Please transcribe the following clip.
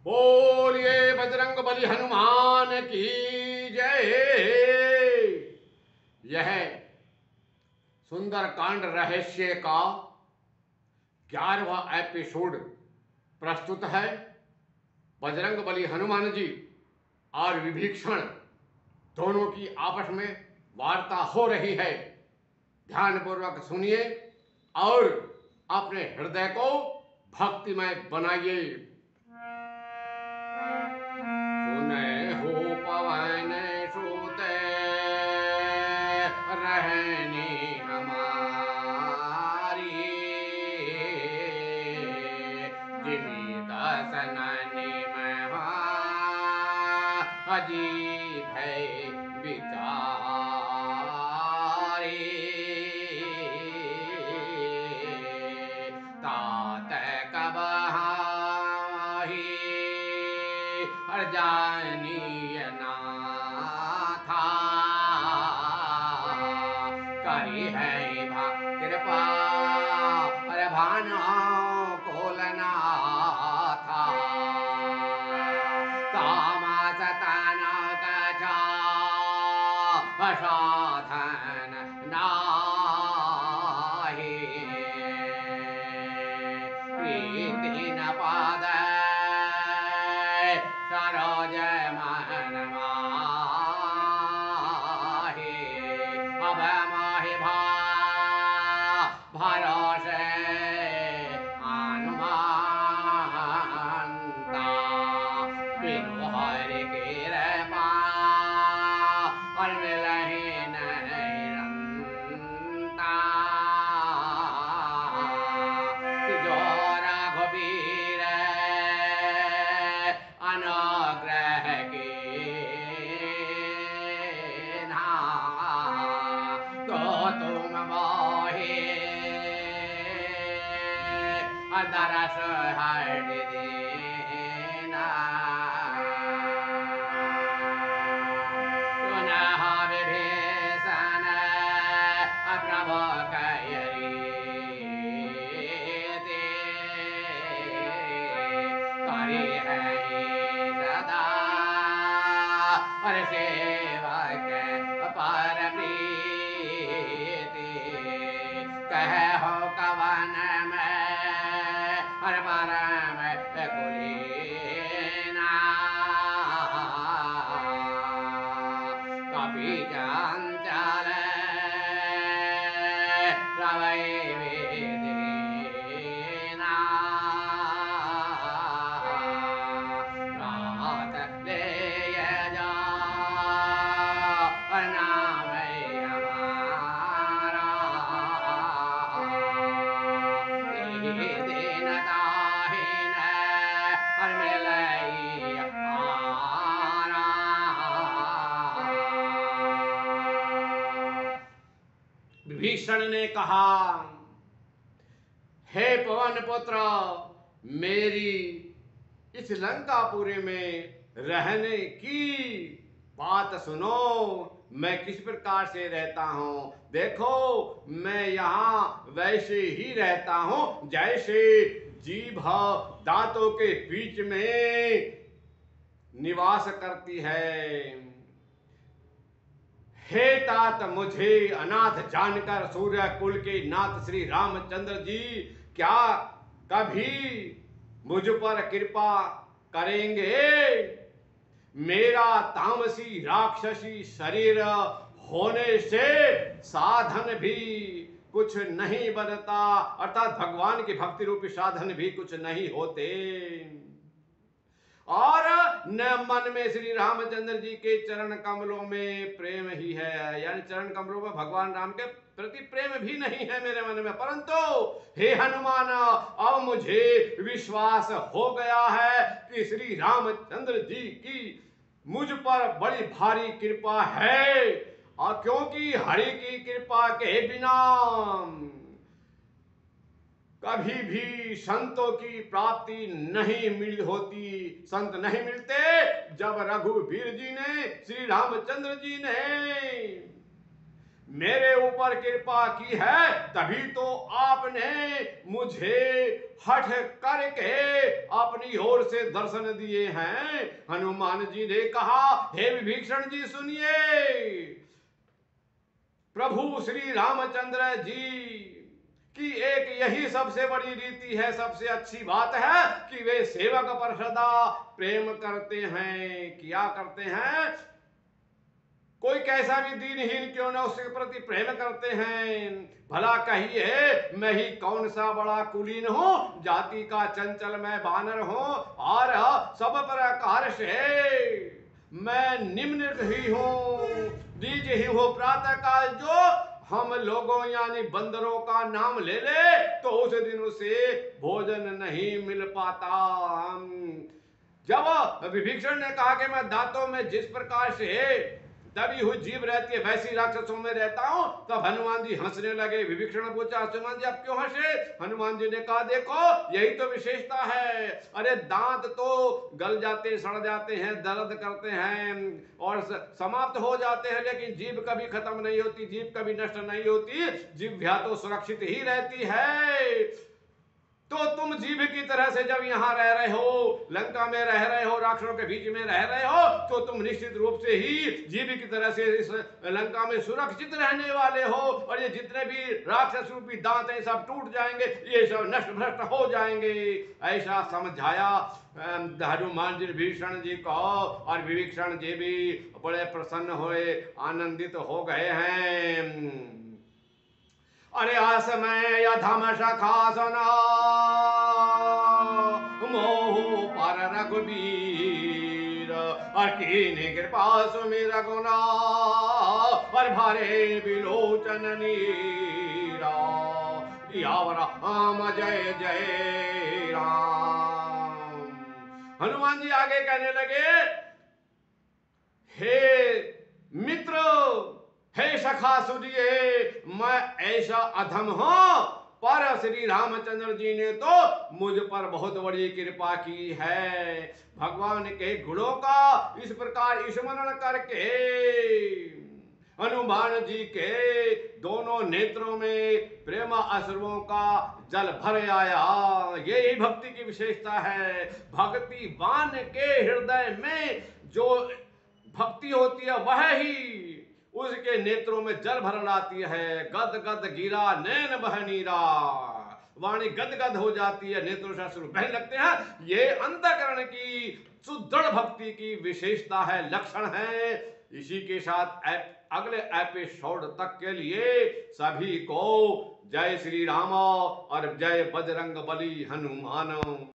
बोलिए बजरंग बली हनुमान की जय। यह सुंदरकांड रहस्य का 11वां एपिसोड प्रस्तुत है। बजरंग बली हनुमान जी और विभीषण दोनों की आपस में वार्ता हो रही है। ध्यानपूर्वक सुनिए और अपने हृदय को भक्तिमय बनाइए। सुने हो पवन सुते रहनी हमारी, जिमी दसननी में अजीब है विचारी। तात कबहाही हर जानिय ना था, करी है कृपा हर भानो कोलना था। तामस तना कछा साधन नाही, प्रीति न पाद सरोज मन माहे। अब माहि भरोसे हनुमानता, बिनु हरि कृपा और मिलहि नहीं रंता। जो रघुबीर अनुग्रह कीन्हा, तो तुम मोहि दरस हट देना। पुनः विभीषण प्रभु कयरी करी है सदा और सेवक पर प्रीति। कहो कवन में और परम कुलीना, कपि चंचल रवै वेदीना। रात ले जा नाम हमारा, दिन दाहिन और मिलई आरा। विभीषण ने कहा, हे पवन पुत्र, मेरी इस लंकापुरी में रहने की बात सुनो। मैं किस प्रकार से रहता हूं। देखो, मैं यहाँ वैसे ही रहता हूं जैसे जीभ दांतों के बीच में निवास करती है। हे तात, मुझे अनाथ जानकर सूर्य कुल के नाथ श्री रामचंद्र जी क्या कभी मुझ पर कृपा करेंगे। मेरा तामसी राक्षसी शरीर होने से साधन भी कुछ नहीं बनता, अर्थात भगवान की भक्ति रूपी साधन भी कुछ नहीं होते, और न मन में श्री रामचंद्र जी के चरण कमलों में प्रेम ही है, यानी चरण कमलों में भगवान राम के प्रति प्रेम भी नहीं है मेरे मन में। परंतु हे हनुमान, अब मुझे विश्वास हो गया है कि श्री रामचंद्र जी की मुझ पर बड़ी भारी कृपा है, और क्योंकि हरि की कृपा के बिना कभी भी संतों की प्राप्ति नहीं मिल होती। संत नहीं मिलते जब रघुवीर जी ने, श्री रामचंद्र जी ने मेरे ऊपर कृपा की है, तभी तो आपने मुझे हठ करके अपनी ओर से दर्शन दिए हैं। हनुमान जी ने कहा, हे विभीषण जी सुनिए, प्रभु श्री रामचंद्र जी की एक यही सबसे बड़ी रीति है, सबसे अच्छी बात है कि वे सेवक पर सदा प्रेम करते हैं। क्या करते हैं? कोई कैसा भी दीनहीन क्यों ना उसके प्रति प्रेम करते हैं। भला कहिए, मैं ही कौन सा बड़ा कुलीन हूं, जाति का चंचल मैं बानर हूं, और सब प्रकार से मैं निम्न ही हूं, नीच ही हूं। प्रातः काल जो हम लोगों यानी बंदरों का नाम ले ले तो उस दिन उसे भोजन नहीं मिल पाता। जब विभीषण ने कहा कि मैं दांतों में जिस प्रकार से दबी हुई जीभ रहती है वैसी राक्षसों में रहता हूं, तब हनुमान जी हंसने लगे। विभीषण ने पूछा, हनुमान जी आप क्यों हंसे? हनुमान जी ने कहा, देखो यही तो विशेषता है। अरे दांत तो गल जाते, सड़ जाते हैं, दर्द करते हैं और समाप्त हो जाते हैं, लेकिन जीभ कभी खत्म नहीं होती, जीभ कभी नष्ट नहीं होती, जिह्वा तो सुरक्षित ही रहती है। तो तुम जीभ की तरह से जब यहां रह रहे हो, लंका में रह रहे हो, राक्षसों के बीच में रह रहे हो, तो तुम निश्चित रूप से ही जीभ की तरह से इस लंका में सुरक्षित रहने वाले हो। और ये जितने भी राक्षस रूपी दांत हैं सब टूट जाएंगे, ये सब नष्ट भ्रष्ट हो जाएंगे। ऐसा समझाया हनुमान जी विभीषण जी को, और विभीषण जी भी बड़े प्रसन्न हुए, आनंदित हो गए हैं। अरे असमय अधम सखा सुना, मोह पर रघुबीर, और कीन्ही कृपा सुमिर गुना, और भरे बिलोचन नीरा, याव राम जय जय राम। हनुमान जी आगे कहने लगे, हे मित्र, हे सखा सुनिए, मैं ऐसा अधम हूं, पर श्री रामचंद्र जी ने तो मुझ पर बहुत बड़ी कृपा की है। भगवान के गुणों का इस प्रकार स्मरण करके हनुमान जी के दोनों नेत्रों में प्रेम अश्रुओं का जल भर आया। यही भक्ति की विशेषता है। भक्तिवान के हृदय में जो भक्ति होती है वह ही उसके नेत्रों में जल भर लाती है। गद गद गिरा नैन बह नीरा, वाणी गद गद हो जाती है, नेत्रों से अश्रु बहने लगते हैं। ये अंतःकरण की सुदृढ़ भक्ति की विशेषता है, लक्षण है। इसी के साथ अगले एपिसोड तक के लिए सभी को जय श्री राम और जय बजरंग बली हनुमान।